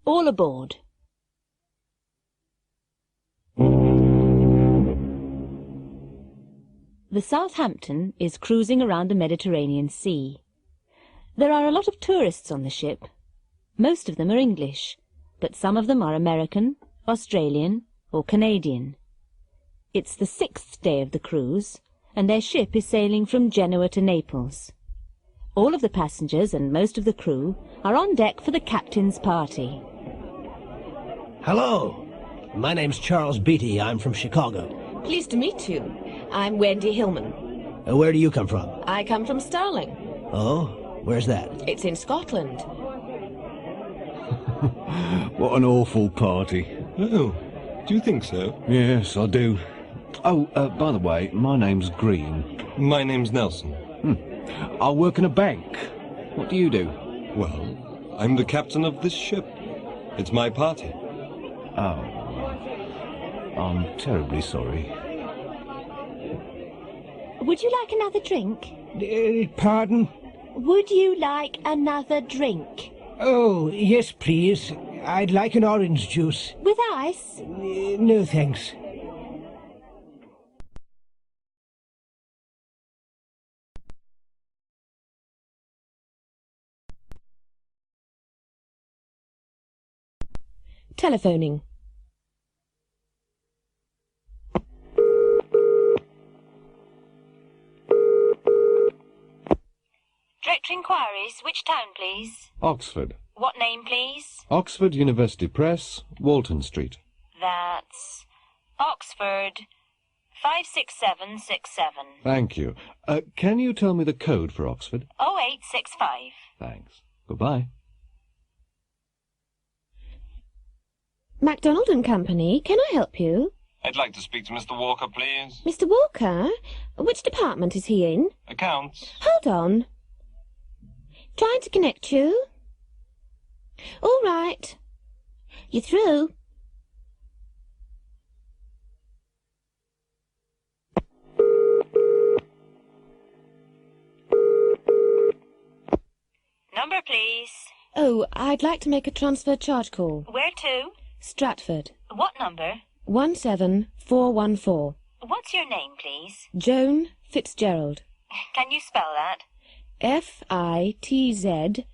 All aboard. The Southampton is cruising around the Mediterranean Sea. There are a lot of tourists on the ship. Most of them are English, but some of them are American, Australian or Canadian. It's the 6th day of the cruise, and their ship is sailing from Genoa to Naples. All of the passengers and most of the crew are on deck for the captain's party. Hello, my name's Charles Beatty. I'm from Chicago. Pleased to meet you. I'm Wendy Hillman. Where do you come from? I come from Stirling. Oh, where's that? It's in Scotland. What an awful party. Oh, do you think so? Yes, I do. Oh, by the way, my name's Green. My name's Nelson. I work in a bank. What do you do? Well, I'm the captain of this ship. It's my party. Oh. I'm terribly sorry. Would you like another drink? Pardon? Would you like another drink? Oh, yes, please. I'd like an orange juice. With ice? No, thanks. Telephoning. Director inquiries, which town, please? Oxford. What name, please? Oxford University Press, Walton Street. That's Oxford 56767. Thank you. Can you tell me the code for Oxford? 0865. Thanks. Goodbye. MacDonald and Company, can I help you? I'd like to speak to Mr. Walker, please. Mr. Walker? Which department is he in? Accounts. Hold on. Trying to connect you. All right. You're through. Number, please. Oh, I'd like to make a transfer charge call. Where to? Stratford. What number? 17414. What's your name, please? Joan Fitzgerald. Can you spell that? Fitzgerald.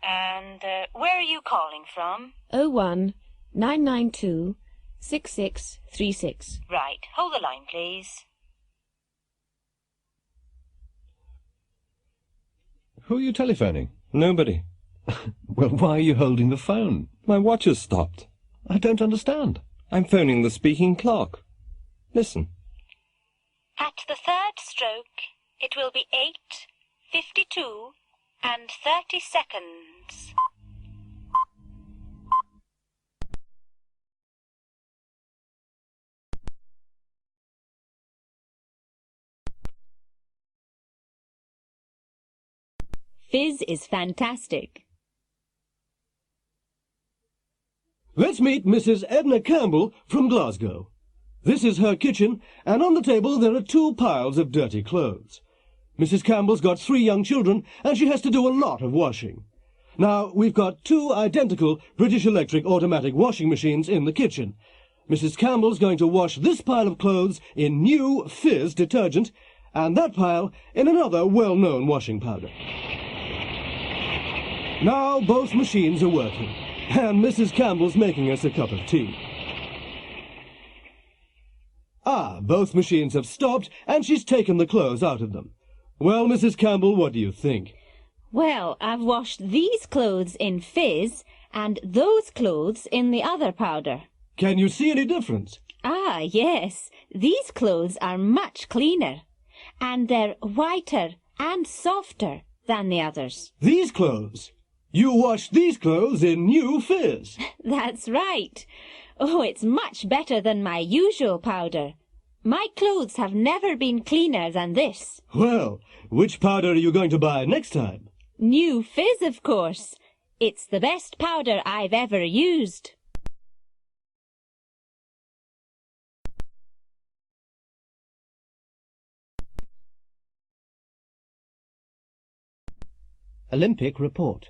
And where are you calling from? 019926636. Right. Hold the line, please. Who are you telephoning? Nobody. Well, why are you holding the phone? My watch has stopped. I don't understand. I'm phoning the speaking clock. Listen. At the third stroke, it will be 8:52 and 30 seconds. Fizz is fantastic. Let's meet Mrs. Edna Campbell from Glasgow. This is her kitchen, and on the table there are 2 piles of dirty clothes. Mrs. Campbell's got 3 young children, and she has to do a lot of washing. Now, we've got 2 identical British Electric automatic washing machines in the kitchen. Mrs. Campbell's going to wash this pile of clothes in new Fizz detergent, and that pile in another well-known washing powder. Now both machines are working, and Mrs. Campbell's making us a cup of tea. Ah, both machines have stopped, and she's taken the clothes out of them. Well, Mrs. Campbell, what do you think? Well, I've washed these clothes in Fizz and those clothes in the other powder. Can you see any difference? Ah, yes. These clothes are much cleaner, and they're whiter and softer than the others. These clothes? You washed these clothes in new Fizz. That's right. Oh, it's much better than my usual powder. My clothes have never been cleaner than this. Well, which powder are you going to buy next time? New Fizz, of course. It's the best powder I've ever used. Olympic report.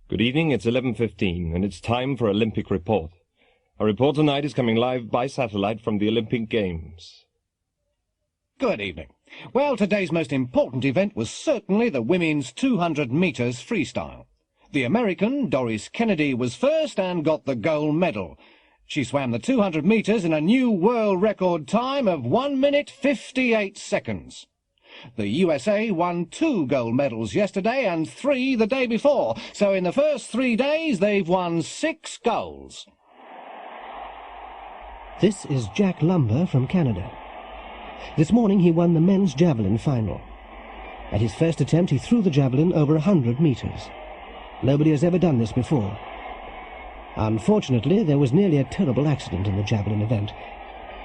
Good evening, it's 11:15, and it's time for Olympic report. Our report tonight is coming live by satellite from the Olympic Games. Good evening. Well, today's most important event was certainly the women's 200 metres freestyle. The American, Doris Kennedy, was first and got the gold medal. She swam the 200 metres in a new world record time of 1 minute 58 seconds. The USA won 2 gold medals yesterday and 3 the day before, so in the first 3 days they've won 6 golds. This is Jack Lumber from Canada. This morning he won the men's javelin final. At his first attempt he threw the javelin over 100 metres. Nobody has ever done this before. Unfortunately, there was nearly a terrible accident in the javelin event.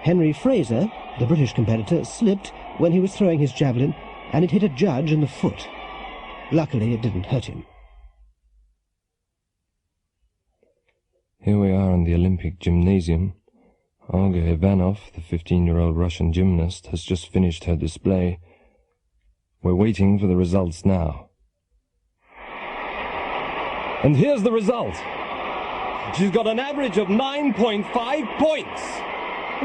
Henry Fraser, the British competitor, slipped when he was throwing his javelin, and it hit a judge in the foot. Luckily, it didn't hurt him. Here we are in the Olympic gymnasium. Olga Ivanov, the 15-year-old Russian gymnast, has just finished her display. We're waiting for the results now. And here's the result. She's got an average of 9.5 points.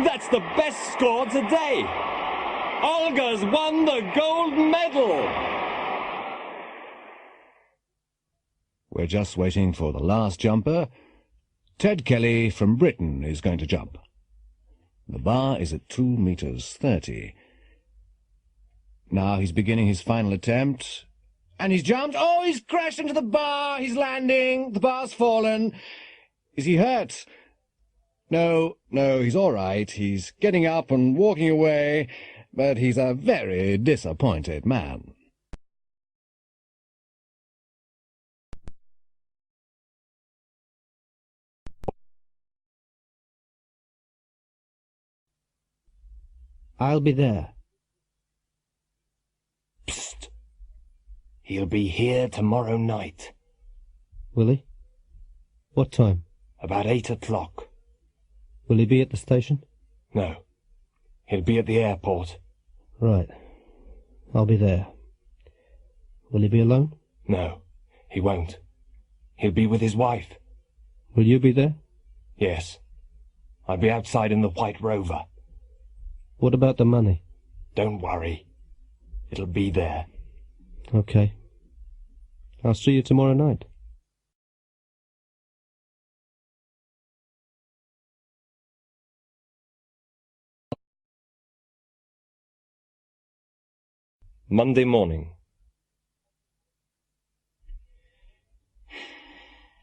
That's the best score today. Olga's won the gold medal. We're just waiting for the last jumper. Ted Kelly from Britain is going to jump. The bar is at 2 meters 30. Now he's beginning his final attempt. And he's jumped. Oh, he's crashed into the bar. He's landing. The bar's fallen. Is he hurt? No, he's all right. He's getting up and walking away, but he's a very disappointed man. I'll be there. Psst. He'll be here tomorrow night. Will he? What time? About 8 o'clock. Will he be at the station? No. He'll be at the airport. Right. I'll be there. Will he be alone? No, he won't. He'll be with his wife. Will you be there? Yes. I'll be outside in the White Rover. What about the money? Don't worry. It'll be there. Okay. I'll see you tomorrow night. Monday morning.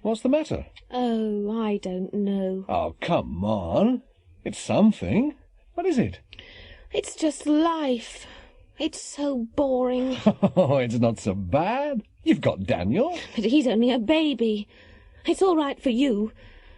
What's the matter? Oh, I don't know. Oh, come on. It's something. What is it? It's just life. It's so boring. Oh, it's not so bad. You've got Daniel. But he's only a baby. It's all right for you.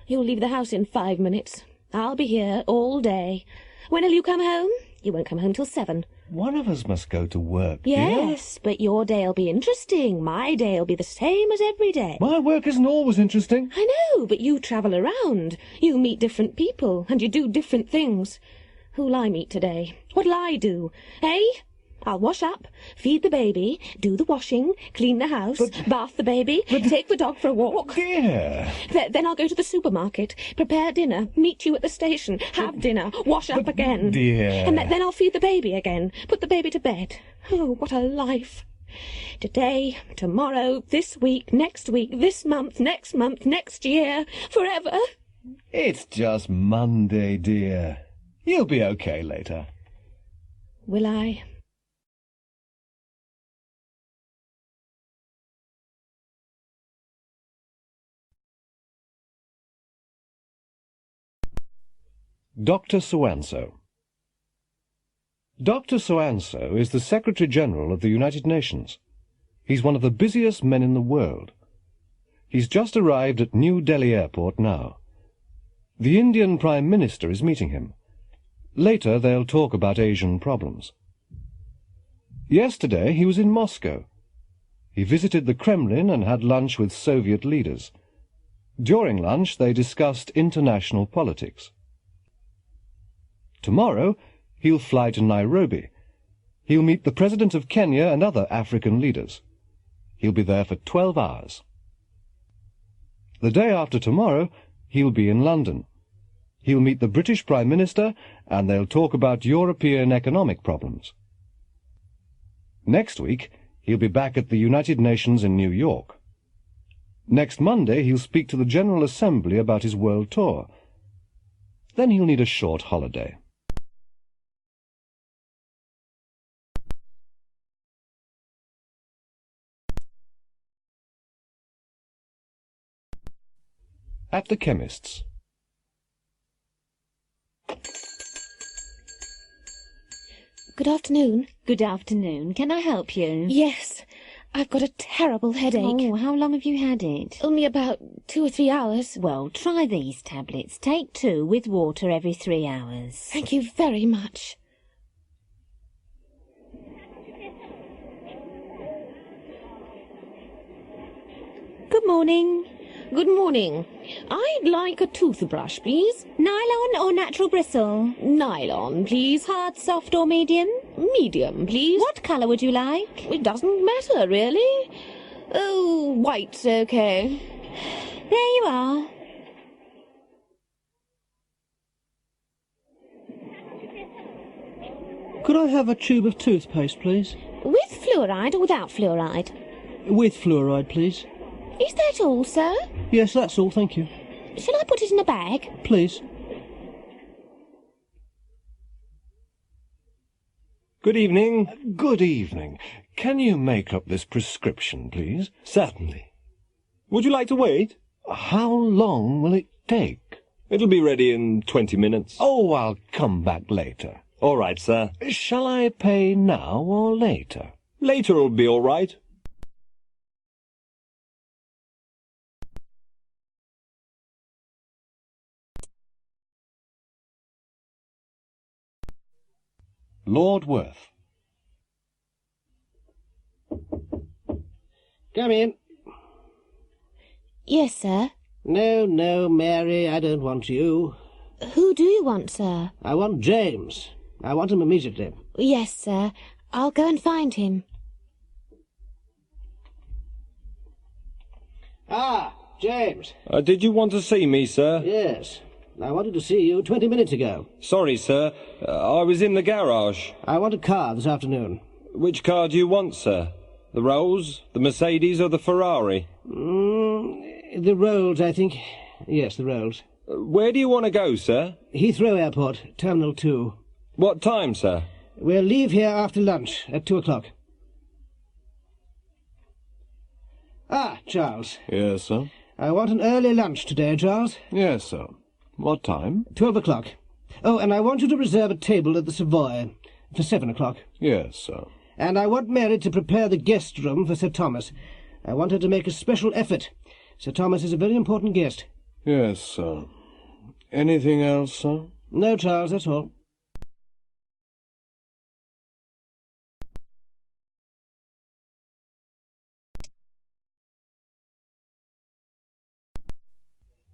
You'll leave the house in 5 minutes. I'll be here all day. When'll you come home? You won't come home till 7. One of us must go to work, dear. Yes, but your day'll be interesting. My day'll be the same as every day. My work isn't always interesting. I know, but you travel around. You meet different people, and you do different things. Who'll I meet today? What'll I do? Eh? I'll wash up, feed the baby, do the washing, clean the house, bath the baby, take the dog for a walk. Dear. Then I'll go to the supermarket, prepare dinner, meet you at the station, have dinner, wash up again. Dear. And then I'll feed the baby again, put the baby to bed. Oh, what a life. Today, tomorrow, this week, this month, next year, forever. It's just Monday, dear. You'll be okay later. Will I? Dr. So-and-so. Dr. So-and-so is the Secretary-General of the United Nations. He's one of the busiest men in the world. He's just arrived at New Delhi Airport now. The Indian Prime Minister is meeting him. Later they'll talk about Asian problems. Yesterday he was in Moscow. He visited the Kremlin and had lunch with Soviet leaders. During lunch they discussed international politics. Tomorrow he'll fly to Nairobi. He'll meet the President of Kenya and other African leaders. He'll be there for 12 hours. The day after tomorrow, he'll be in London. He'll meet the British Prime Minister, and they'll talk about European economic problems. Next week, he'll be back at the United Nations in New York. Next Monday, he'll speak to the General Assembly about his world tour. Then he'll need a short holiday. At the chemist's. Good afternoon. Good afternoon. Can I help you? Yes, I've got a terrible headache. Oh, how long have you had it? Only about 2 or 3 hours. Well, try these tablets. Take 2 with water every 3 hours. Thank you very much. Good morning. Good morning. I'd like a toothbrush, please. Nylon or natural bristle? Nylon, please. Hard, soft or medium? Medium, please. What colour would you like? It doesn't matter, really. Oh, white's okay. There you are. Could I have a tube of toothpaste, please? With fluoride or without fluoride? With fluoride, please. Is that all, sir? Yes, that's all, thank you. Shall I put it in a bag? Please. Good evening. Good evening. Can you make up this prescription, please? Certainly. Would you like to wait? How long will it take? It'll be ready in 20 minutes. Oh, I'll come back later. All right, sir. Shall I pay now or later? Later will be all right. Lord Worth. Come in. Yes, sir. No, no, Mary, I don't want you. Who do you want, sir? I want James. I want him immediately. Yes, sir. I'll go and find him. Ah, James. Did you want to see me, sir? Yes. I wanted to see you 20 minutes ago. Sorry, sir. I was in the garage. I want a car this afternoon. Which car do you want, sir? The Rolls, the Mercedes, or the Ferrari? The Rolls, I think. Yes, the Rolls. Where do you want to go, sir? Heathrow Airport, Terminal 2. What time, sir? We'll leave here after lunch at 2 o'clock. Ah, Charles. Yes, sir. I want an early lunch today, Charles. Yes, sir. What time? 12 o'clock. Oh, and I want you to reserve a table at the Savoy for 7 o'clock. Yes, sir. And I want Mary to prepare the guest room for Sir Thomas. I want her to make a special effort. Sir Thomas is a very important guest. Yes, sir. Anything else, sir? No, Charles, that's all.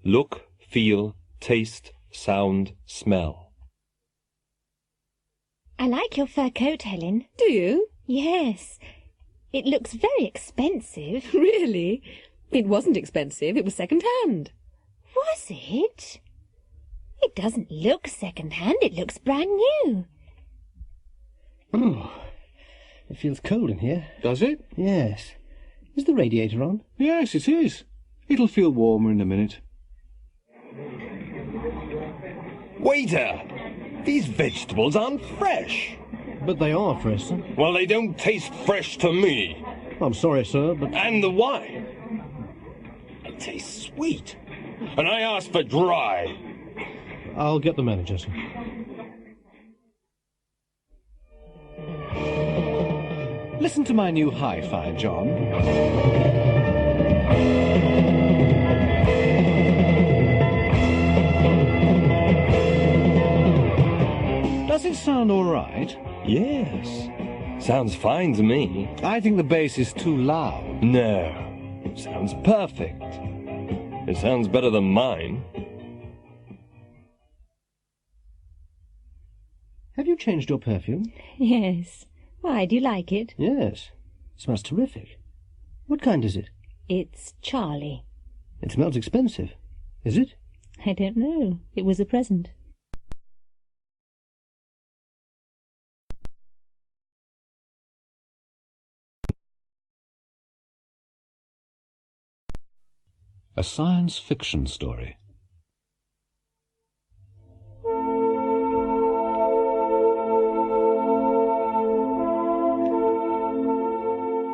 Look, feel, taste, sound, smell. I like your fur coat, Helen. Do you? Yes. It looks very expensive. Really? It wasn't expensive. It was second-hand. Was it? It doesn't look second-hand. It looks brand new. Oh, it feels cold in here. Does it? Yes. Is the radiator on? Yes, it is. It'll feel warmer in a minute. Waiter! These vegetables aren't fresh. But they are fresh, sir. Well, they don't taste fresh to me. I'm sorry, sir, but... And the wine. It tastes sweet. And I asked for dry. I'll get the manager, sir. Listen to my new hi-fi, John. Does it sound all right? Yes. Sounds fine to me. I think the bass is too loud. No. Sounds perfect. It sounds better than mine. Have you changed your perfume? Yes. Why, do you like it? Yes. It smells terrific. What kind is it? It's Charlie. It smells expensive. Is it? I don't know. It was a present. A science fiction story.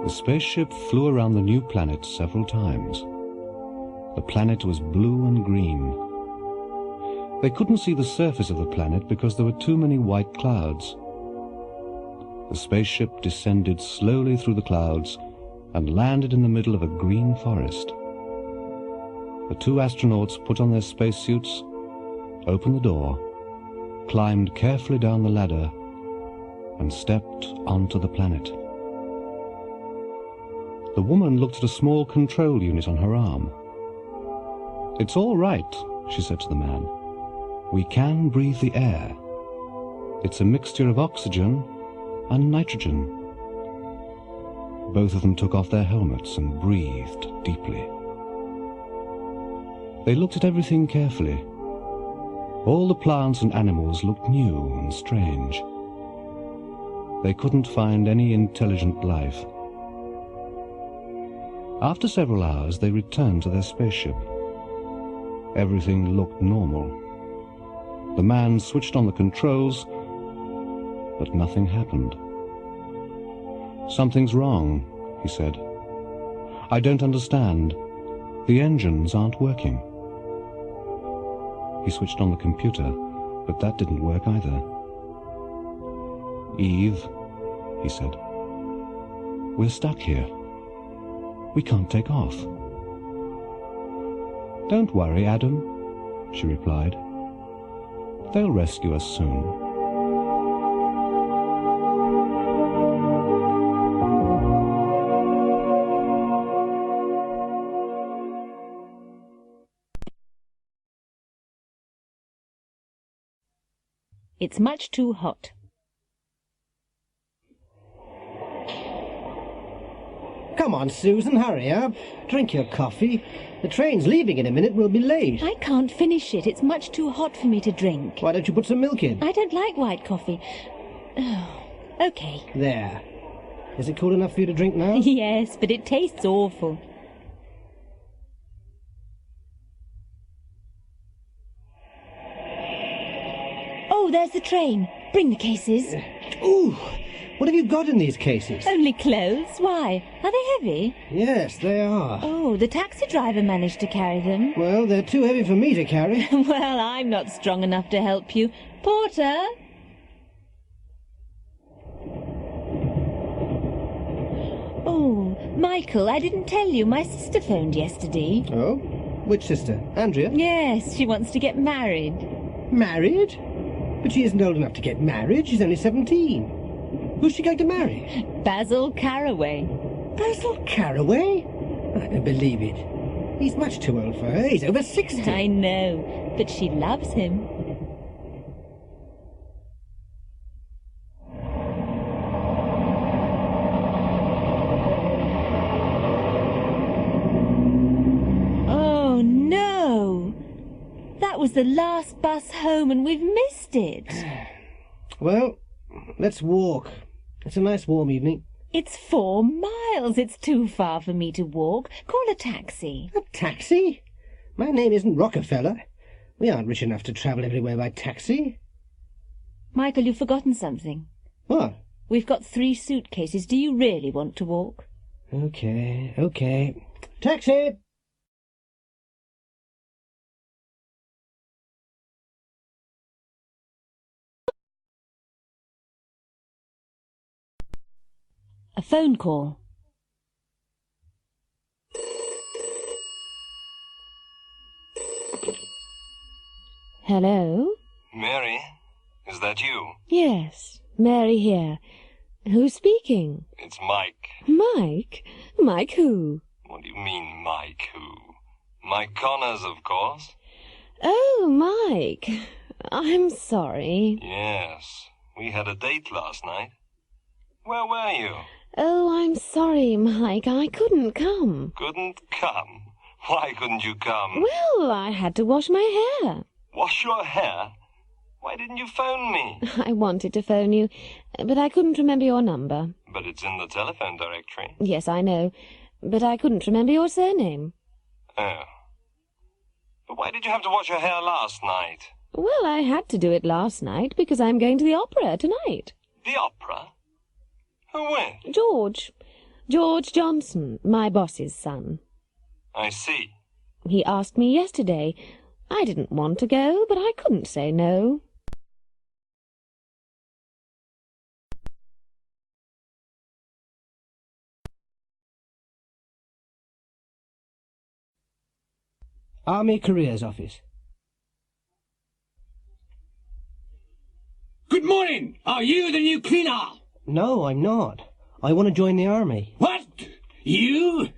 The spaceship flew around the new planet several times. The planet was blue and green. They couldn't see the surface of the planet because there were too many white clouds. The spaceship descended slowly through the clouds and landed in the middle of a green forest. The two astronauts put on their spacesuits, opened the door, climbed carefully down the ladder, and stepped onto the planet. The woman looked at a small control unit on her arm. "It's all right," she said to the man. "We can breathe the air. It's a mixture of oxygen and nitrogen." Both of them took off their helmets and breathed deeply. They looked at everything carefully. All the plants and animals looked new and strange. They couldn't find any intelligent life. After several hours, they returned to their spaceship. Everything looked normal. The man switched on the controls, but nothing happened. "Something's wrong," he said. "I don't understand. The engines aren't working." He switched on the computer, but that didn't work either. "Eve," he said, "we're stuck here. We can't take off." "Don't worry, Adam," she replied. "They'll rescue us soon." It's much too hot. Come on, Susan, hurry up. Drink your coffee. The train's leaving in a minute. We'll be late. I can't finish it. It's much too hot for me to drink. Why don't you put some milk in? I don't like white coffee. Oh, okay. There. Is it cool enough for you to drink now? Yes, but it tastes awful. Oh, there's the train. Bring the cases. Ooh! What have you got in these cases? Only clothes. Why? Are they heavy? Yes, they are. Oh, the taxi driver managed to carry them. Well, they're too heavy for me to carry. Well, I'm not strong enough to help you. Porter! Oh, Michael, I didn't tell you. My sister phoned yesterday. Oh? Which sister? Andrea? Yes, she wants to get married. Married? But she isn't old enough to get married. She's only 17. Who's she going to marry? Basil Caraway. Basil Caraway? I don't believe it. He's much too old for her. He's over 60. I know, but she loves him. Oh, no! That was the last bus home and we've missed it. Well, let's walk. It's a nice warm evening. It's 4 miles. It's too far for me to walk. Call a taxi. A taxi? My name isn't Rockefeller. We aren't rich enough to travel everywhere by taxi. Michael, you've forgotten something. What? We've got 3 suitcases. Do you really want to walk? Okay. Taxi! A phone call. Hello? Mary, is that you? Yes, Mary here. Who's speaking? It's Mike. Mike? Mike who? What do you mean, Mike who? Mike Connors, of course. Oh, Mike. I'm sorry. Yes, we had a date last night. Where were you? Oh, I'm sorry, Mike. I couldn't come. Couldn't come? Why couldn't you come? Well, I had to wash my hair. Wash your hair? Why didn't you phone me? I wanted to phone you, but I couldn't remember your number. But it's in the telephone directory. Yes, I know, but I couldn't remember your surname. Oh. But why did you have to wash your hair last night? Well, I had to do it last night because I'm going to the opera tonight. The opera? Who with? George Johnson, my boss's son. I see. He asked me yesterday. I didn't want to go, but I couldn't say no. Army Careers Office. Good morning. Are you the new cleaner? No, I'm not. I want to join the army. What? You?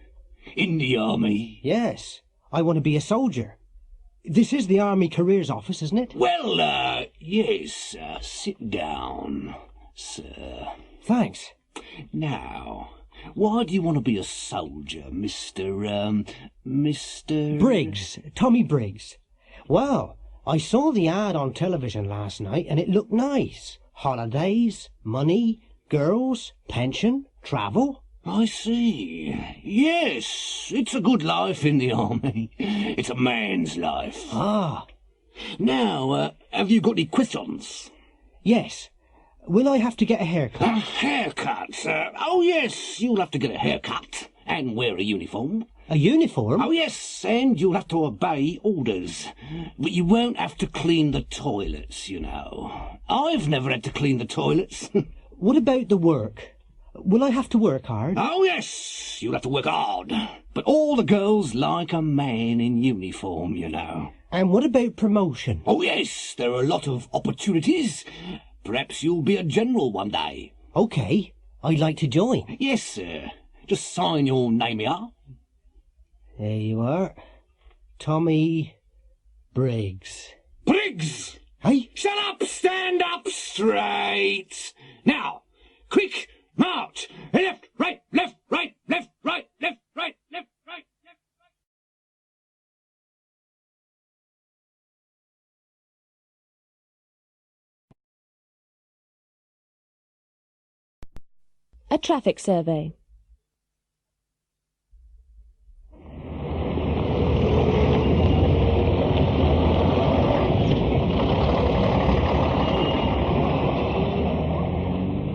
In the army? Yes, I want to be a soldier. This is the Army Careers Office, isn't it? Well, yes. Sit down, sir. Thanks. Now, why do you want to be a soldier, Mr. Briggs. Tommy Briggs. Well, I saw the ad on television last night and it looked nice. Holidays, money, girls, pension, travel. I see. Yes, it's a good life in the army. It's a man's life. Ah. Now, have you got any questions? Yes. Will I have to get a haircut? A haircut? Oh, yes, you'll have to get a haircut and wear a uniform. A uniform? Oh, yes, and you'll have to obey orders. But you won't have to clean the toilets, you know. I've never had to clean the toilets. What about the work? Will I have to work hard? Oh, yes, you'll have to work hard. But all the girls like a man in uniform, you know. And what about promotion? Oh, yes, there are a lot of opportunities. Perhaps you'll be a general one day. OK, I'd like to join. Yes, sir. Just sign your name here. There you are. Tommy Briggs. Briggs! Hey? Shut up! Stand up straight! Now, quick, march! Left, right, left, right, left, right, left, right, left, right, left, right. A traffic survey.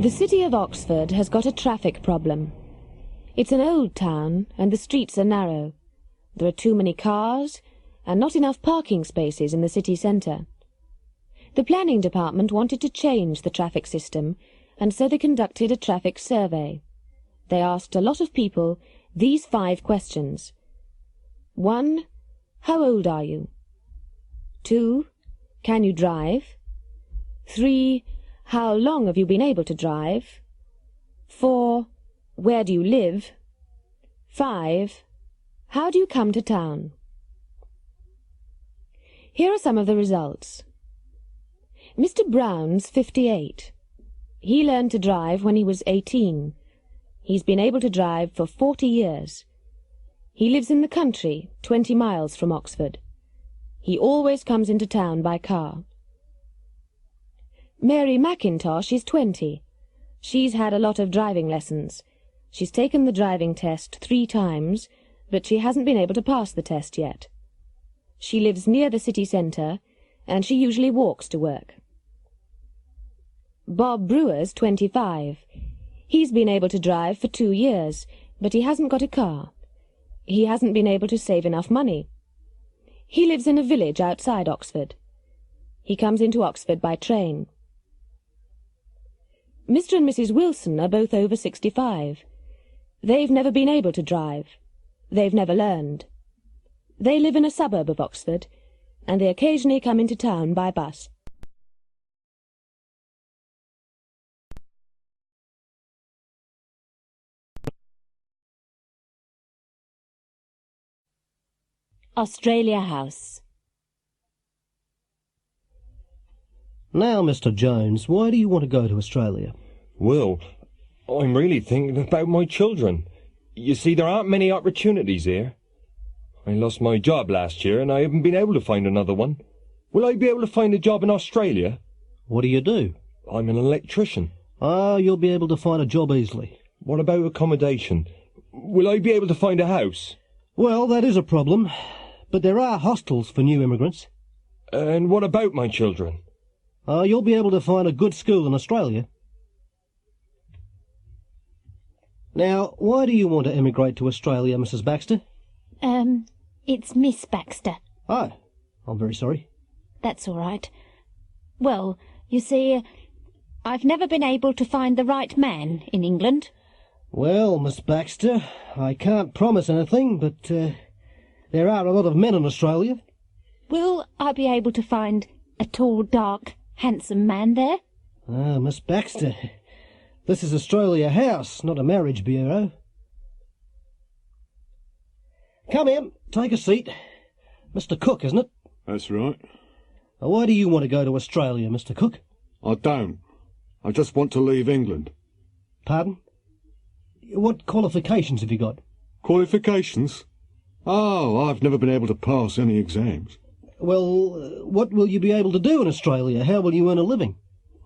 The city of Oxford has got a traffic problem. It's an old town and the streets are narrow. There are too many cars and not enough parking spaces in the city centre. The planning department wanted to change the traffic system, and so they conducted a traffic survey. They asked a lot of people these 5 questions. 1. How old are you? 2. Can you drive? 3. How long have you been able to drive? 4. Where do you live? 5. How do you come to town? Here are some of the results. Mr. Brown's 58. He learned to drive when he was 18. He's been able to drive for 40 years. He lives in the country, 20 miles from Oxford. He always comes into town by car. Mary McIntosh is 20. She's had a lot of driving lessons. She's taken the driving test 3 times, but she hasn't been able to pass the test yet. She lives near the city centre, and she usually walks to work. Bob Brewer's 25. He's been able to drive for 2 years, but he hasn't got a car. He hasn't been able to save enough money. He lives in a village outside Oxford. He comes into Oxford by train. Mr. and Mrs. Wilson are both over 65. They've never been able to drive. They've never learned. They live in a suburb of Oxford, and they occasionally come into town by bus. Australia House. Now, Mr. Jones, why do you want to go to Australia? Well, I'm really thinking about my children. You see, there aren't many opportunities here. I lost my job last year and I haven't been able to find another one. Will I be able to find a job in Australia? What do you do? I'm an electrician. Ah, you'll be able to find a job easily. What about accommodation? Will I be able to find a house? Well, that is a problem, but there are hostels for new immigrants. And what about my children? You'll be able to find a good school in Australia. Now, why do you want to emigrate to Australia, Mrs. Baxter? It's Miss Baxter. Oh, I'm very sorry. That's all right. Well, you see, I've never been able to find the right man in England. Well, Miss Baxter, I can't promise anything, but there are a lot of men in Australia. Will I be able to find a tall, dark, handsome man there? Ah, Miss Baxter, this is Australia House, not a marriage bureau. Come in, take a seat. Mr. Cook, isn't it? That's right. Why do you want to go to Australia, Mr. Cook? I don't. I just want to leave England. Pardon? What qualifications have you got? Qualifications? Oh, I've never been able to pass any exams. Well, what will you be able to do in Australia? How will you earn a living?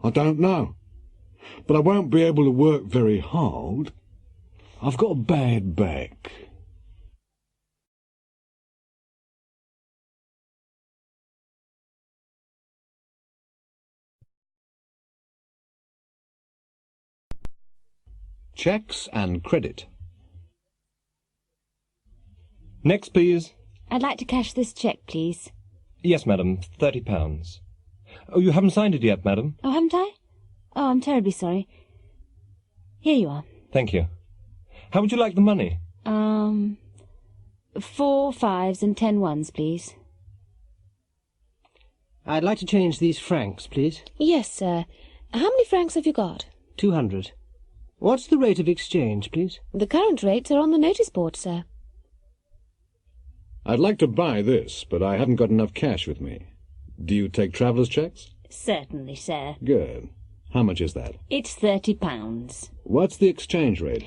I don't know. But I won't be able to work very hard. I've got a bad back. Checks and credit. Next, please. I'd like to cash this cheque, please. Yes, madam, £30. Oh, you haven't signed it yet, madam? Oh, haven't I? Oh, I'm terribly sorry. Here you are. Thank you. How would you like the money? 4 5s and 10 1s, please. I'd like to change these francs, please. Yes, sir. How many francs have you got? 200. What's the rate of exchange, please? The current rates are on the notice board, sir. I'd like to buy this, but I haven't got enough cash with me. Do you take traveller's checks? Certainly, sir. Good. How much is that? It's £30. What's the exchange rate?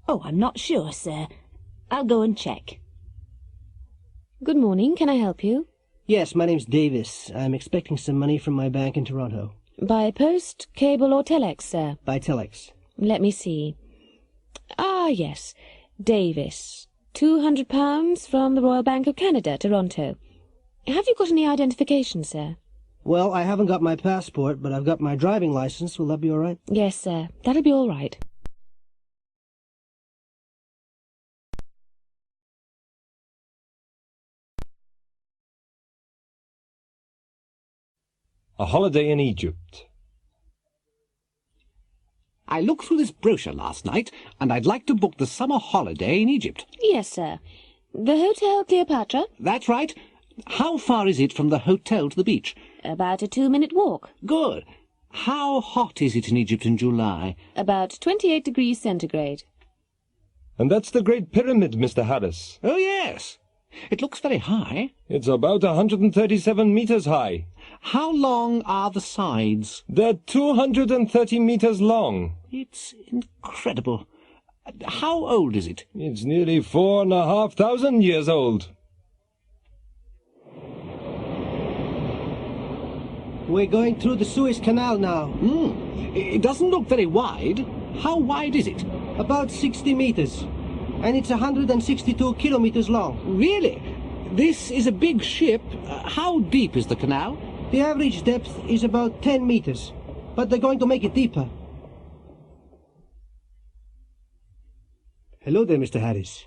Oh, I'm not sure, sir. I'll go and check. Good morning. Can I help you? Yes, my name's Davis. I'm expecting some money from my bank in Toronto. By post, cable or telex, sir? By telex. Let me see. Ah, yes. Davis. £200 from the Royal Bank of Canada, Toronto. Have you got any identification, sir? Well, I haven't got my passport, but I've got my driving license. Will that be all right? Yes, sir. That'll be all right. A holiday in Egypt. I looked through this brochure last night, and I'd like to book the summer holiday in Egypt. Yes, sir. The Hotel Cleopatra? That's right. How far is it from the hotel to the beach? About a 2-minute walk. Good. How hot is it in Egypt in July? About 28 degrees centigrade. And that's the Great Pyramid, Mr. Harris. Oh, yes. It looks very high. It's about 137 meters high. How long are the sides? They're 230 meters long. It's incredible. How old is it? It's nearly 4,500 years old. We're going through the Suez Canal now. It doesn't look very wide. How wide is it? About 60 meters. And it's 162 kilometers long. Really? This is a big ship. How deep is the canal? The average depth is about 10 meters, but they're going to make it deeper. Hello there, Mr. Harris.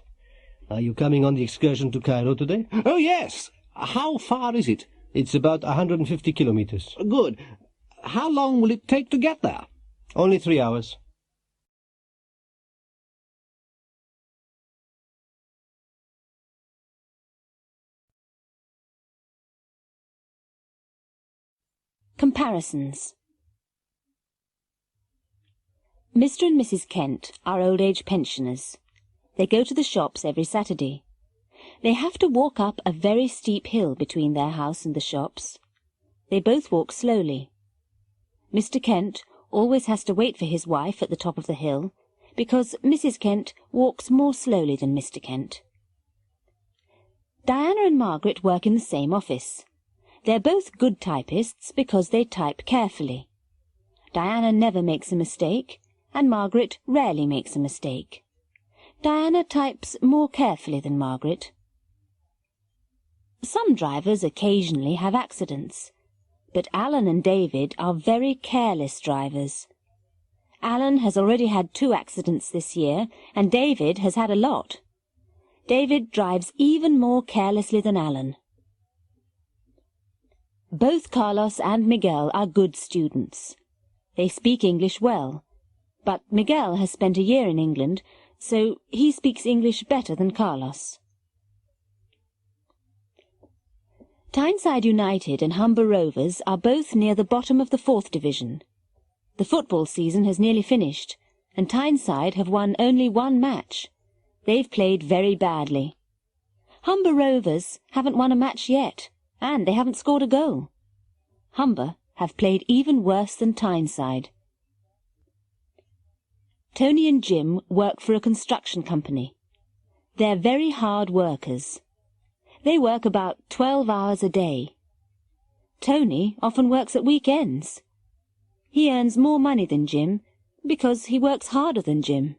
Are you coming on the excursion to Cairo today? Oh, yes. How far is it? It's about 150 kilometers. Good. How long will it take to get there? Only 3 hours. Comparisons. Mr. and Mrs. Kent are old-age pensioners. They go to the shops every Saturday. They have to walk up a very steep hill between their house and the shops. They both walk slowly. Mr. Kent always has to wait for his wife at the top of the hill, because Mrs. Kent walks more slowly than Mr. Kent. Diana and Margaret work in the same office. They're both good typists because they type carefully. Diana never makes a mistake, and Margaret rarely makes a mistake. Diana types more carefully than Margaret. Some drivers occasionally have accidents, but Alan and David are very careless drivers. Alan has already had 2 accidents this year, and David has had a lot. David drives even more carelessly than Alan. Both Carlos and Miguel are good students. They speak English well, but Miguel has spent a year in England, so he speaks English better than Carlos. Tyneside United and Humber Rovers are both near the bottom of the 4th Division. The football season has nearly finished, and Tyneside have won only 1 match. They've played very badly. Humber Rovers haven't won a match yet, and they haven't scored a goal. Humber have played even worse than Tyneside. Tony and Jim work for a construction company. They're very hard workers. They work about 12 hours a day. Tony often works at weekends. He earns more money than Jim because he works harder than Jim.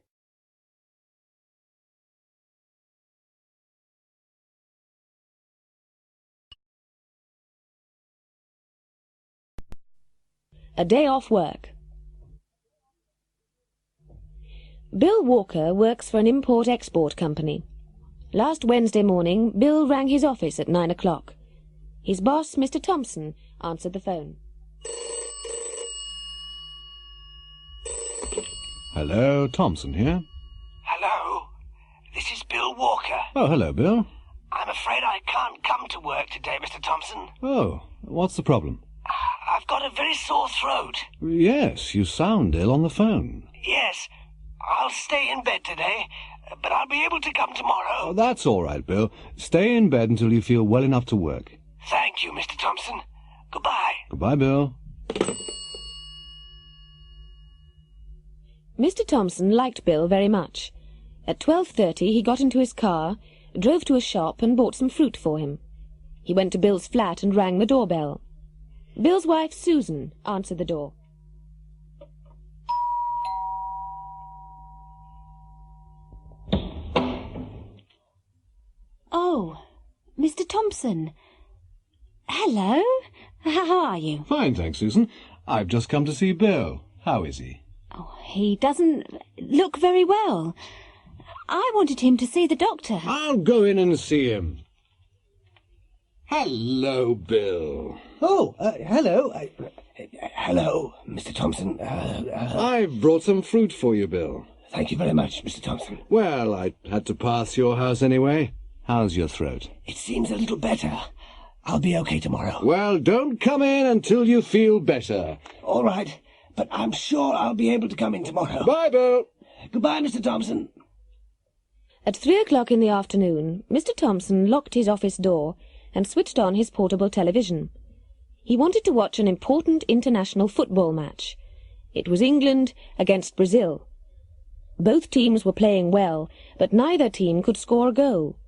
A day off work. Bill Walker works for an import-export company. Last Wednesday morning, Bill rang his office at 9 o'clock. His boss, Mr. Thompson, answered the phone. Hello, Thompson here. Hello, this is Bill Walker. Oh, hello, Bill. I'm afraid I can't come to work today, Mr. Thompson. Oh, what's the problem? I've got a very sore throat. Yes, you sound ill on the phone. Yes, I'll stay in bed today, but I'll be able to come tomorrow. Oh, that's all right, Bill. Stay in bed until you feel well enough to work. Thank you, Mr. Thompson. Goodbye. Goodbye, Bill. Mr. Thompson liked Bill very much. At 12:30 he got into his car, drove to a shop and bought some fruit for him. He went to Bill's flat and rang the doorbell. Bill's wife, Susan, answered the door. Oh, Mr. Thompson. Hello. How are you? Fine, thanks, Susan. I've just come to see Bill. How is he? Oh, he doesn't look very well. I wanted him to see the doctor. I'll go in and see him. Hello, Bill. Oh, hello. Hello, Mr. Thompson. I've brought some fruit for you, Bill. Thank you very much, Mr. Thompson. Well, I had to pass your house anyway. How's your throat? It seems a little better. I'll be okay tomorrow. Well, don't come in until you feel better. All right, but I'm sure I'll be able to come in tomorrow. Bye, Bill. Goodbye, Mr. Thompson. At 3 o'clock in the afternoon, Mr. Thompson locked his office door and switched on his portable television. He wanted to watch an important international football match. It was England against Brazil. Both teams were playing well, but neither team could score a goal.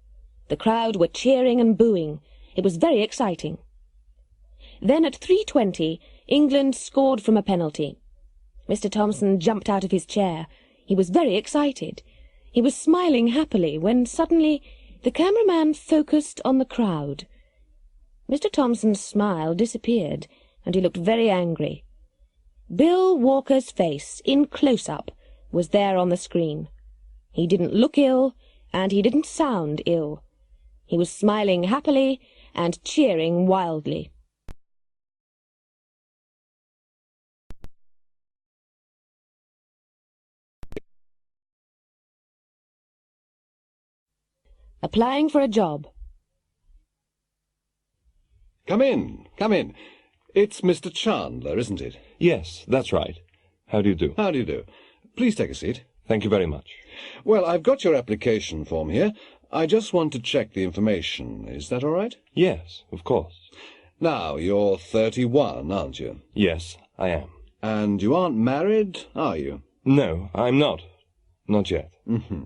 The crowd were cheering and booing. It was very exciting. Then at 3:20, England scored from a penalty. Mr. Thompson jumped out of his chair. He was very excited. He was smiling happily when suddenly the cameraman focused on the crowd. Mr. Thompson's smile disappeared, and he looked very angry. Bill Walker's face, in close-up, was there on the screen. He didn't look ill, and he didn't sound ill. He was smiling happily and cheering wildly. Applying for a job. Come in, come in. It's Mr. Chandler, isn't it? Yes, that's right. How do you do? How do you do? Please take a seat. Thank you very much. Well, I've got your application form here. I just want to check the information. Is that all right? Yes, of course. Now, you're 31, aren't you? Yes, I am. And you aren't married, are you? No, I'm not. Not yet. Mm-hmm.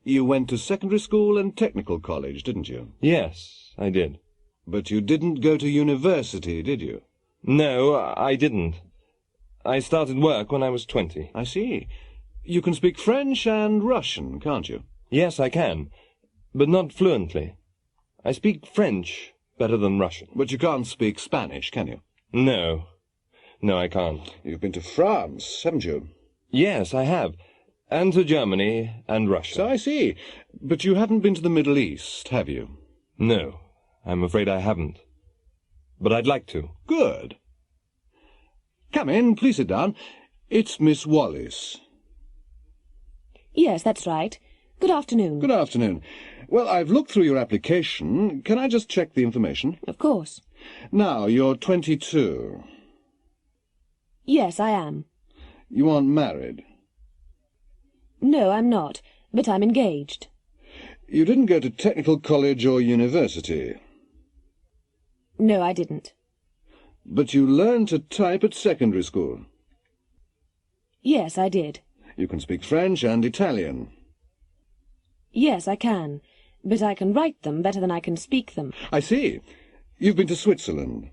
You went to secondary school and technical college, didn't you? Yes, I did. But you didn't go to university, did you? No, I didn't. I started work when I was 20. I see. You can speak French and Russian, can't you? Yes, I can, but not fluently. I speak French better than Russian. But you can't speak Spanish, can you? No. No, I can't. You've been to France, haven't you? Yes, I have. And to Germany and Russia. So I see. But you haven't been to the Middle East, have you? No, I'm afraid I haven't. But I'd like to. Good. Come in, please sit down. It's Miss Wallace. Yes, that's right. Good afternoon. Good afternoon. Well, I've looked through your application. Can I just check the information? Of course. Now, you're 22. Yes, I am. You aren't married? No, I'm not, but I'm engaged. You didn't go to technical college or university? No, I didn't. But you learned to type at secondary school? Yes, I did. You can speak French and Italian? Yes, I can, but I can write them better than I can speak them. I see. You've been to Switzerland?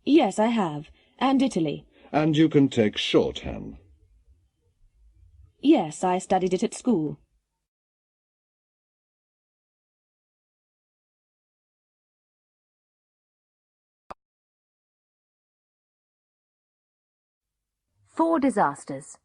Yes, I have, and Italy. And you can take shorthand? Yes, I studied it at school. Four disasters.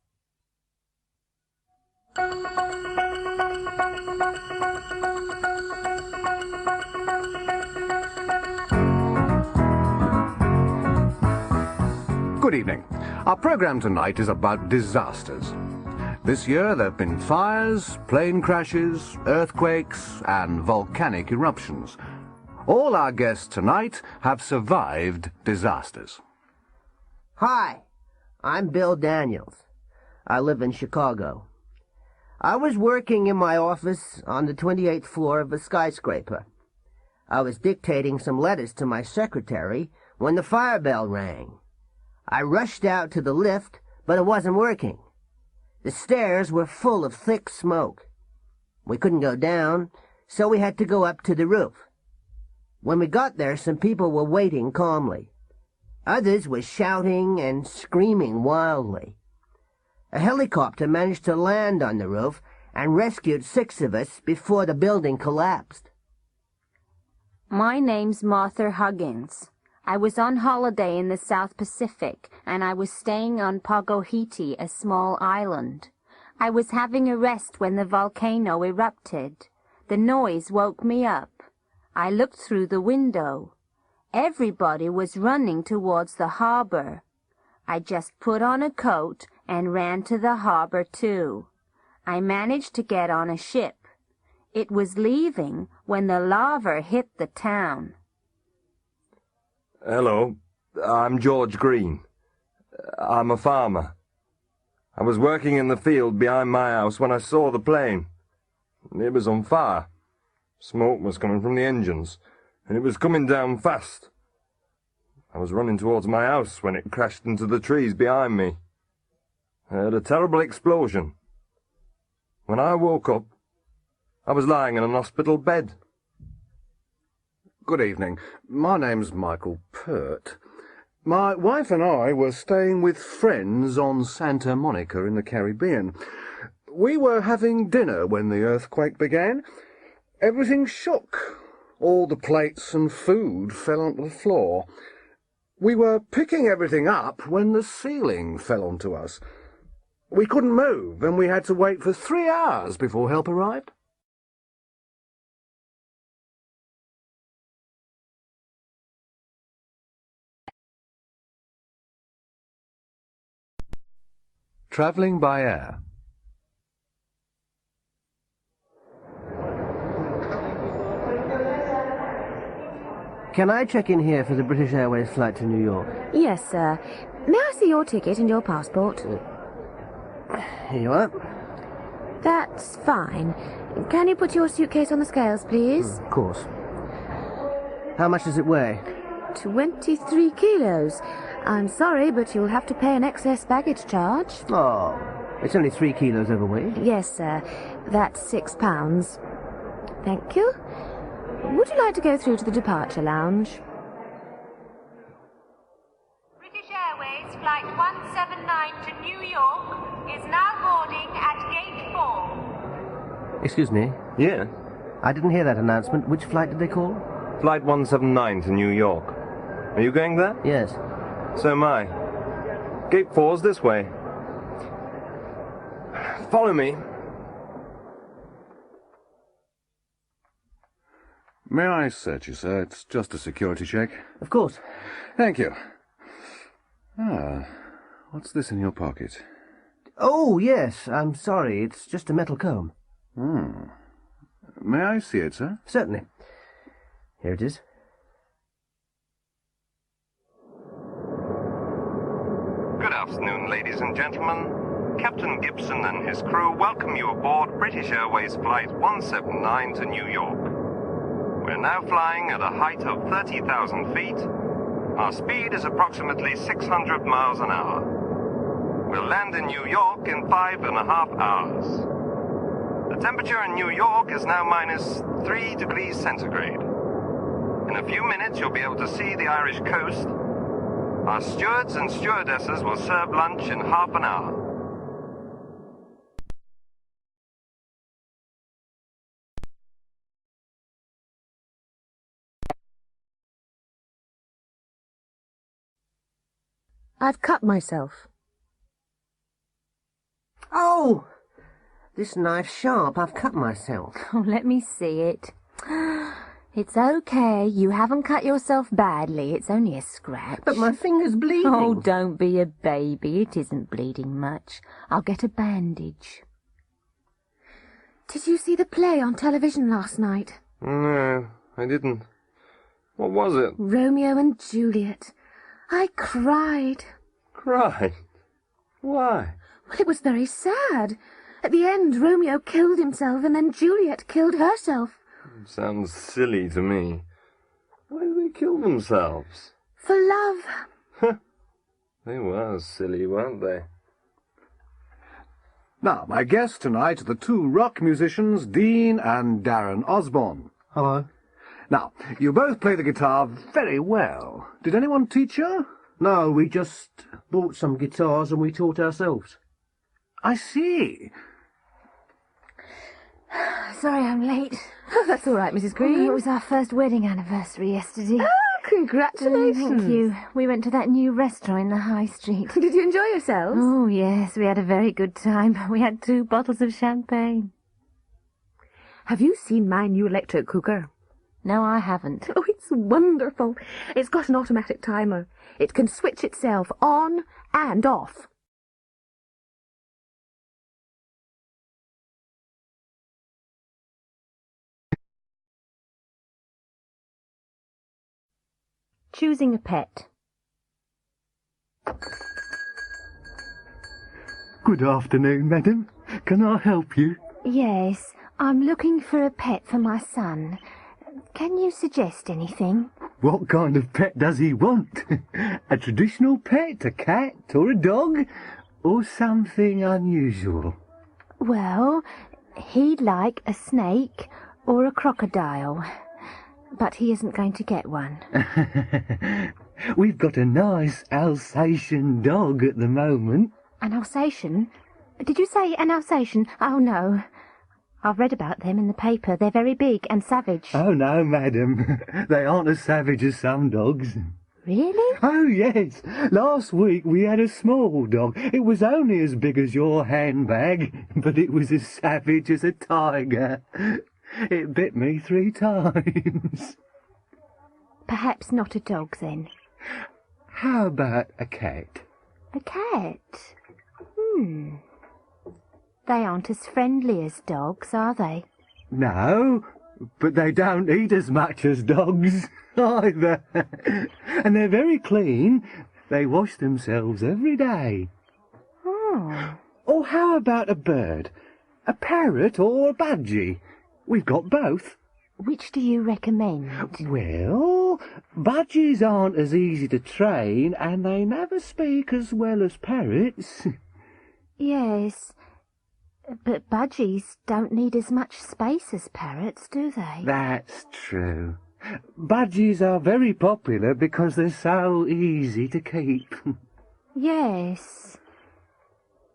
Good evening. Our programme tonight is about disasters. This year there have been fires, plane crashes, earthquakes and volcanic eruptions. All our guests tonight have survived disasters. Hi, I'm Bill Daniels. I live in Chicago. I was working in my office on the 28th floor of a skyscraper. I was dictating some letters to my secretary when the fire bell rang. I rushed out to the lift, but it wasn't working. The stairs were full of thick smoke. We couldn't go down, so we had to go up to the roof. When we got there, some people were waiting calmly. Others were shouting and screaming wildly. A helicopter managed to land on the roof and rescued 6 of us before the building collapsed. My name's Martha Huggins. I was on holiday in the South Pacific, and I was staying on Pagohiti, a small island. I was having a rest when the volcano erupted. The noise woke me up. I looked through the window. Everybody was running towards the harbor. I just put on a coat and ran to the harbor, too. I managed to get on a ship. It was leaving when the lava hit the town. Hello, I'm George Green. I'm a farmer. I was working in the field behind my house when I saw the plane. It was on fire. Smoke was coming from the engines, and it was coming down fast. I was running towards my house when it crashed into the trees behind me. I heard a terrible explosion. When I woke up, I was lying in an hospital bed. Good evening. My name's Michael Pert. My wife and I were staying with friends on Santa Monica in the Caribbean. We were having dinner when the earthquake began. Everything shook. All the plates and food fell onto the floor. We were picking everything up when the ceiling fell onto us. We couldn't move, and we had to wait for 3 hours before help arrived. Travelling by air. Can I check in here for the British Airways flight to New York? Yes, sir. May I see your ticket and your passport? Here you are. That's fine. Can you put your suitcase on the scales, please? Of course. How much does it weigh? 23 kilos. I'm sorry, but you'll have to pay an excess baggage charge. Oh, it's only 3 kilos overweight. Yes, sir. That's £6. Thank you. Would you like to go through to the departure lounge? British Airways Flight 179 to New York is now boarding at Gate 4. Excuse me. Yeah? I didn't hear that announcement. Which flight did they call? Flight 179 to New York. Are you going there? Yes. So am I. Gate 4's this way. Follow me. May I search you, sir? It's just a security check. Of course. Thank you. Ah, what's this in your pocket? Oh, yes. I'm sorry. It's just a metal comb. May I see it, sir? Certainly. Here it is. Good afternoon, ladies and gentlemen. Captain Gibson and his crew welcome you aboard British Airways Flight 179 to New York. We're now flying at a height of 30,000 feet. Our speed is approximately 600 miles an hour. We'll land in New York in 5.5 hours. The temperature in New York is now minus 3 degrees centigrade. In a few minutes, you'll be able to see the Irish coast. Our stewards and stewardesses will serve lunch in half an hour. I've cut myself. Oh! This knife's sharp. I've cut myself. Oh, let me see it. It's okay. You haven't cut yourself badly. It's only a scratch. But my finger's bleeding. Oh, don't be a baby. It isn't bleeding much. I'll get a bandage. Did you see the play on television last night? No, I didn't. What was it? Romeo and Juliet. I cried. Cried? Why? Well, it was very sad. At the end, Romeo killed himself and then Juliet killed herself. Sounds silly to me. Why do they kill themselves? For love. They were silly, weren't they? Now, my guests tonight are the two rock musicians, Dean and Darren Osborne. Hello. Now, you both play the guitar very well. Did anyone teach you? No, we just bought some guitars and we taught ourselves. I see. Sorry I'm late. Oh, that's all right, Mrs. Green. It was our first wedding anniversary yesterday. Oh, congratulations. Thank you. We went to that new restaurant in the high street. Did you enjoy yourselves? Oh, yes. We had a very good time. We had 2 bottles of champagne. Have you seen my new electric cooker? No, I haven't. Oh, it's wonderful. It's got an automatic timer. It can switch itself on and off. Choosing a pet. Good afternoon, madam. Can I help you? Yes, I'm looking for a pet for my son. Can you suggest anything? What kind of pet does he want? A traditional pet, a cat, or a dog? Or something unusual? Well, he'd like a snake or a crocodile. But he isn't going to get one. We've got a nice Alsatian dog at the moment. An Alsatian? Did you say an Alsatian? Oh, no. I've read about them in the paper. They're very big and savage. Oh, no, madam. They aren't as savage as some dogs. Really? Oh, yes. Last week we had a small dog. It was only as big as your handbag, but it was as savage as a tiger. It bit me 3 times. Perhaps not a dog, then. How about a cat? A cat? They aren't as friendly as dogs, are they? No, but they don't eat as much as dogs, either. And they're very clean. They wash themselves every day. Oh. Or how about a bird? A parrot or a budgie? We've got both. Which do you recommend? Well, Well, budgies aren't as easy to train, and they never speak as well as parrots. Yes, but budgies don't need as much space as parrots, do they? That's true. Budgies are very popular because they're so easy to keep. Yes,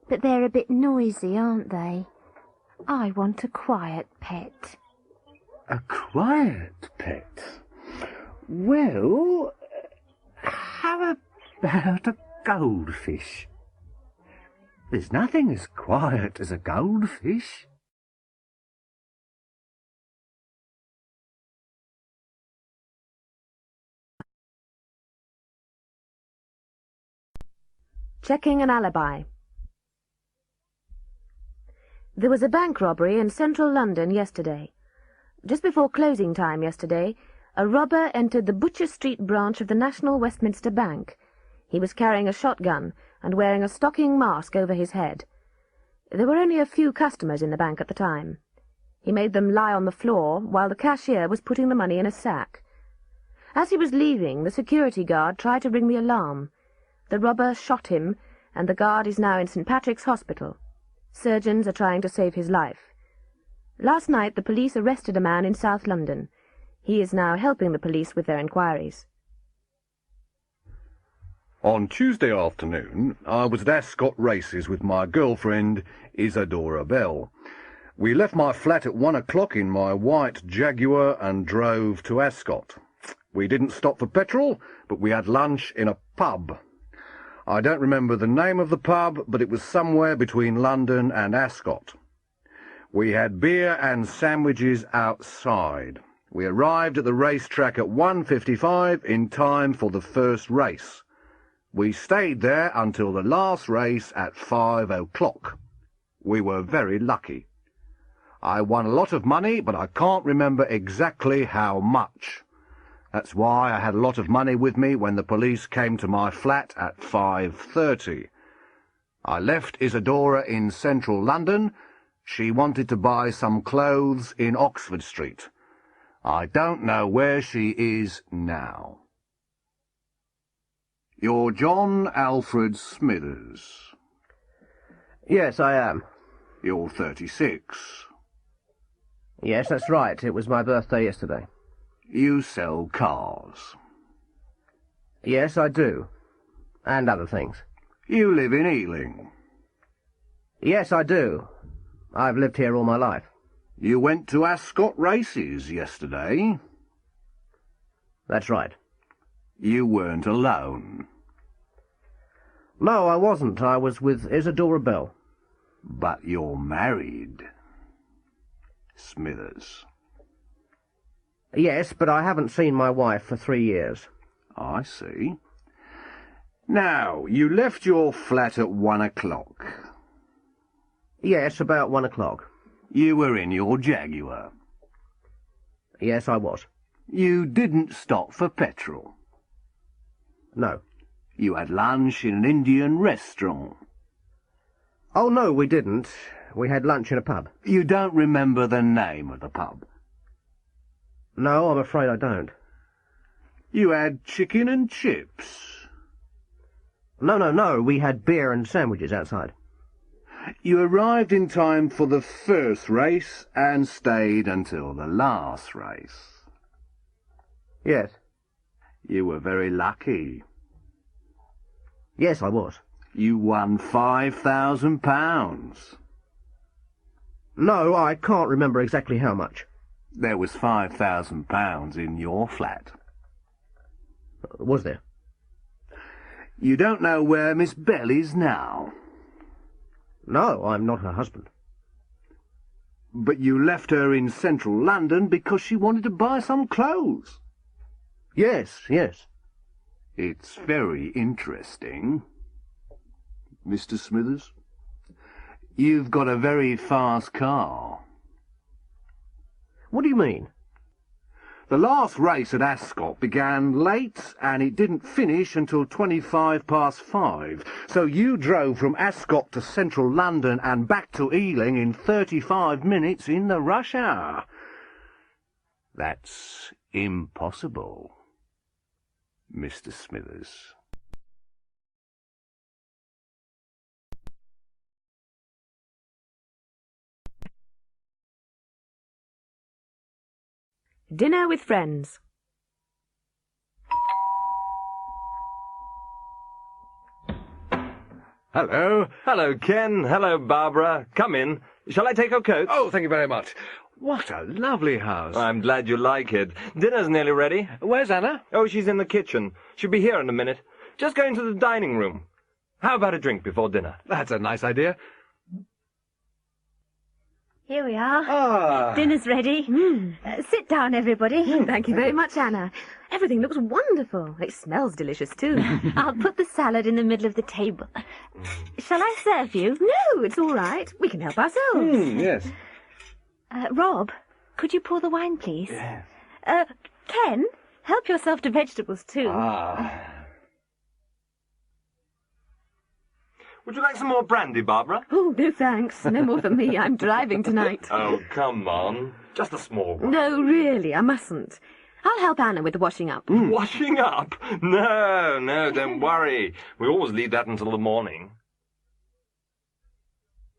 but they're a bit noisy, aren't they? I want a quiet pet. A quiet pet? Well, how about a goldfish? There's nothing as quiet as a goldfish. Checking an alibi. There was a bank robbery in central London yesterday. Just before closing time yesterday, a robber entered the Butcher Street branch of the National Westminster Bank. He was carrying a shotgun and wearing a stocking mask over his head. There were only a few customers in the bank at the time. He made them lie on the floor while the cashier was putting the money in a sack. As he was leaving, the security guard tried to ring the alarm. The robber shot him, and the guard is now in St. Patrick's Hospital. Surgeons are trying to save his life. Last night the police arrested a man in South London. He is now helping the police with their inquiries. On Tuesday afternoon, I was at Ascot Races with my girlfriend, Isadora Bell. We left my flat at 1 o'clock in my white Jaguar and drove to Ascot. We didn't stop for petrol, but we had lunch in a pub. I don't remember the name of the pub, but it was somewhere between London and Ascot. We had beer and sandwiches outside. We arrived at the racetrack at 1:55 in time for the first race. We stayed there until the last race at 5 o'clock. We were very lucky. I won a lot of money, but I can't remember exactly how much. That's why I had a lot of money with me when the police came to my flat at 5:30. I left Isadora in central London. She wanted to buy some clothes in Oxford Street. I don't know where she is now. You're John Alfred Smithers. Yes, I am. You're 36. Yes, that's right. It was my birthday yesterday. You sell cars. Yes, I do. And other things. You live in Ealing. Yes, I do. I've lived here all my life. You went to Ascot Races yesterday. That's right. You weren't alone. No, I wasn't. I was with Isadora Bell. But you're married. Smithers. Yes, but I haven't seen my wife for 3 years. I see. Now, you left your flat at 1 o'clock. Yes, about 1 o'clock. You were in your Jaguar. Yes, I was. You didn't stop for petrol. No. You had lunch in an Indian restaurant. Oh, no, we didn't. We had lunch in a pub. You don't remember the name of the pub? No, I'm afraid I don't. You had chicken and chips. No, we had beer and sandwiches outside. You arrived in time for the first race and stayed until the last race. Yes. You were very lucky. Yes, I was. You won £5,000. No, I can't remember exactly how much. There was £5,000 in your flat. Was there? You don't know where Miss Bell is now? No, I'm not her husband. But you left her in central London because she wanted to buy some clothes. Yes, yes. It's very interesting. Mr. Smithers, you've got a very fast car. What do you mean? The last race at Ascot began late, and it didn't finish until 5:25. So you drove from Ascot to central London and back to Ealing in 35 minutes in the rush hour. That's impossible. Mr. Smithers. Dinner with friends. Hello. Hello, Ken. Hello, Barbara. Come in. Shall I take your coat? Oh, thank you very much. What a lovely house. I'm glad you like it. Dinner's nearly ready. Where's Anna? Oh, she's in the kitchen. She'll be here in a minute. Just going to the dining room. How about a drink before dinner? That's a nice idea. Here we are. Ah. Dinner's ready. Sit down, everybody. Thank you very much, Anna. Everything looks wonderful. It smells delicious, too. I'll put the salad in the middle of the table. Shall I serve you? No, it's all right. We can help ourselves. Yes. Rob, could you pour the wine, please? Yes. Ken, help yourself to vegetables, too. Would you like some more brandy, Barbara? Oh, no thanks. No more for me. I'm driving tonight. Oh, come on. Just a small one. No, really, I mustn't. I'll help Anna with the washing up. Washing up? No, don't worry. We always leave that until the morning.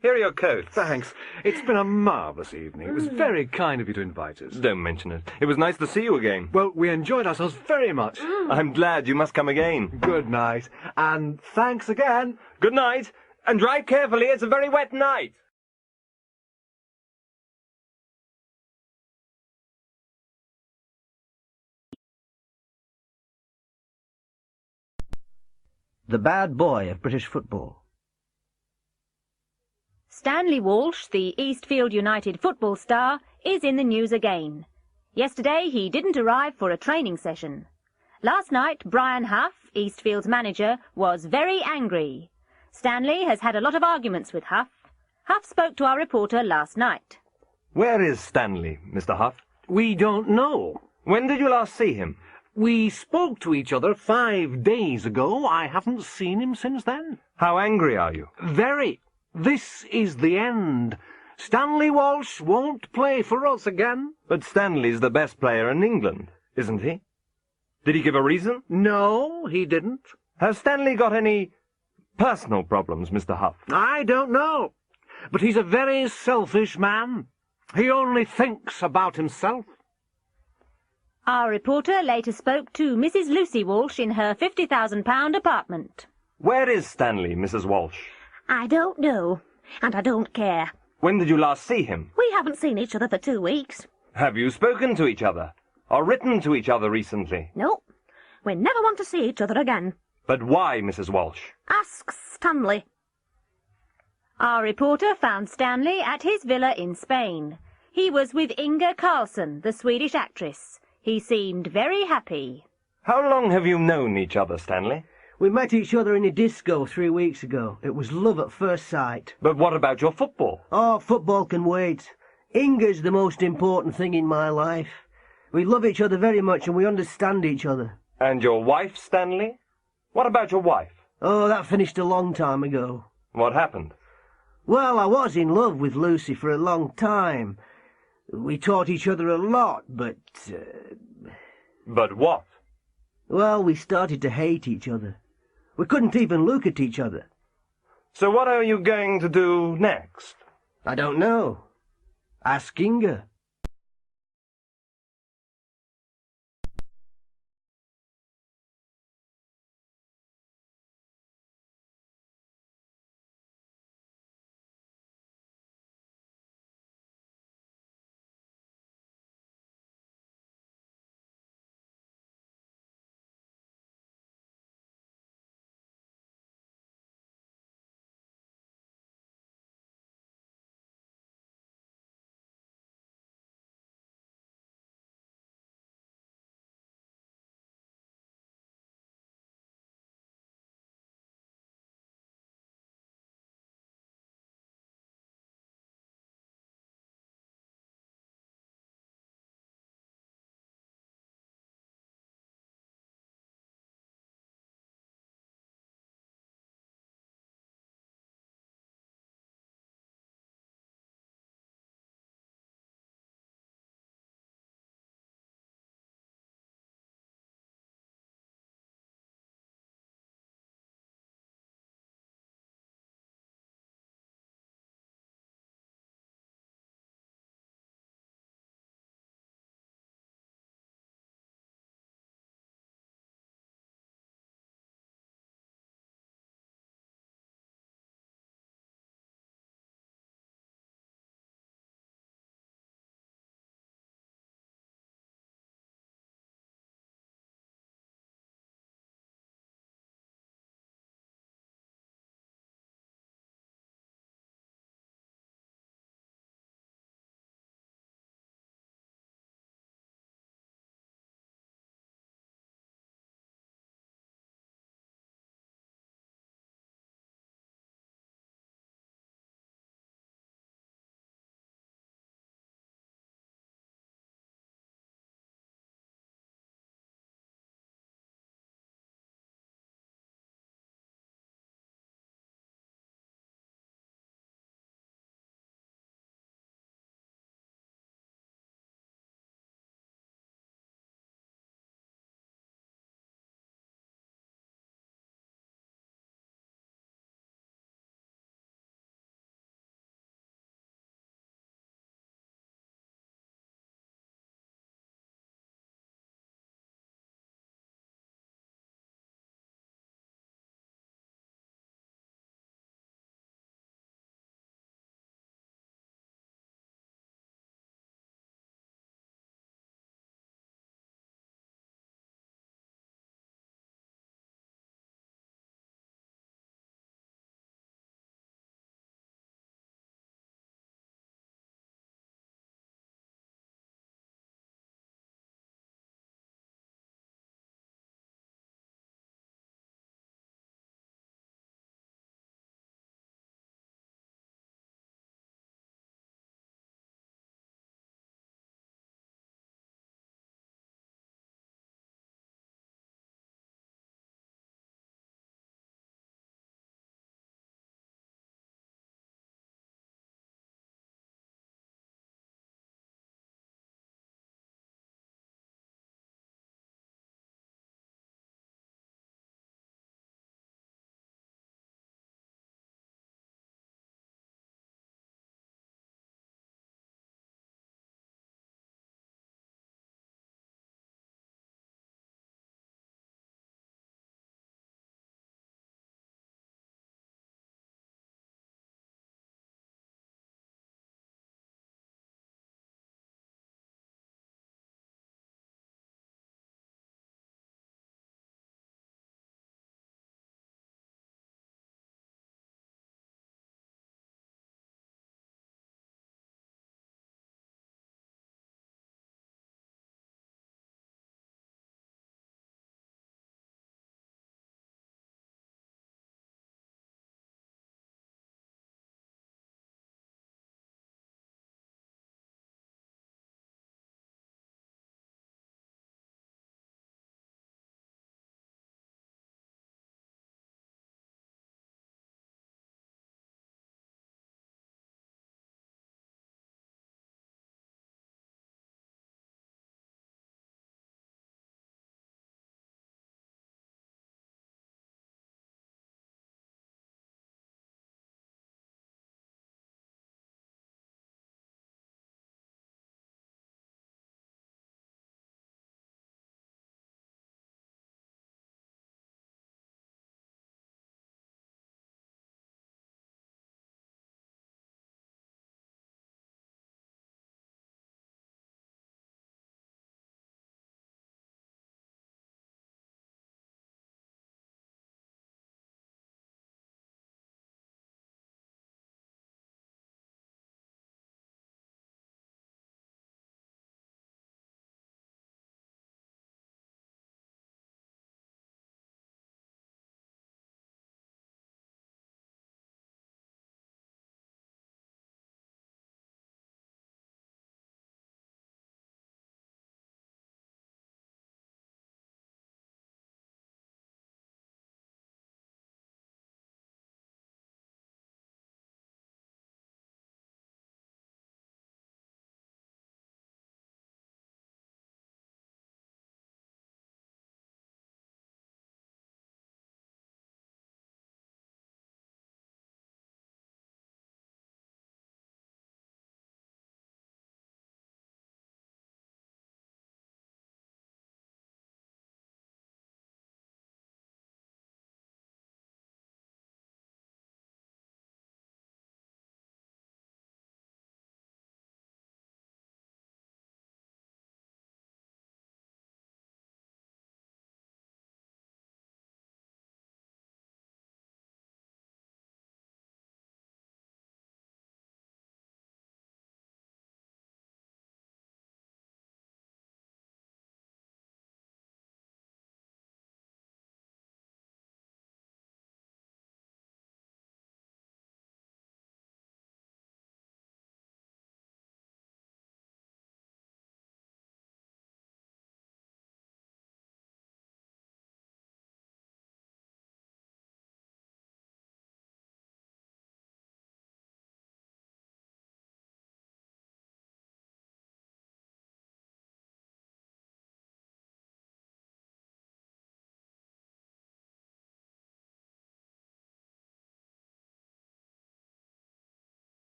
Here are your coats. Thanks. It's been a marvellous evening. It was very kind of you to invite us. Don't mention it. It was nice to see you again. Well, we enjoyed ourselves very much. I'm glad. You must come again. Good night. And thanks again. Good night. And drive carefully. It's a very wet night. The bad boy of British football. Stanley Walsh, the Eastfield United football star, is in the news again. Yesterday he didn't arrive for a training session. Last night, Brian Huff, Eastfield's manager, was very angry. Stanley has had a lot of arguments with Huff. Huff spoke to our reporter last night. Where is Stanley, Mr. Huff? We don't know. When did you last see him? We spoke to each other 5 days ago. I haven't seen him since then. How angry are you? Very. This is the end. Stanley Walsh won't play for us again. But Stanley's the best player in England, isn't he? Did he give a reason? No, he didn't. Has Stanley got any personal problems, Mr. Huff? I don't know. But he's a very selfish man. He only thinks about himself. Our reporter later spoke to Mrs. Lucy Walsh in her £50,000 apartment. Where is Stanley, Mrs. Walsh? I don't know, and I don't care. When did you last see him? We haven't seen each other for 2 weeks. Have you spoken to each other? Or written to each other recently? No, we never want to see each other again. But why, Mrs. Walsh? Ask Stanley. Our reporter found Stanley at his villa in Spain. He was with Inga Carlsson, the Swedish actress. He seemed very happy. How long have you known each other, Stanley? We met each other in a disco 3 weeks ago. It was love at first sight. But what about your football? Oh, football can wait. Inga's the most important thing in my life. We love each other very much and we understand each other. And your wife, Stanley? What about your wife? Oh, that finished a long time ago. What happened? Well, I was in love with Lucy for a long time. We taught each other a lot, but... But what? Well, we started to hate each other. We couldn't even look at each other. So what are you going to do next? I don't know. Ask Inga.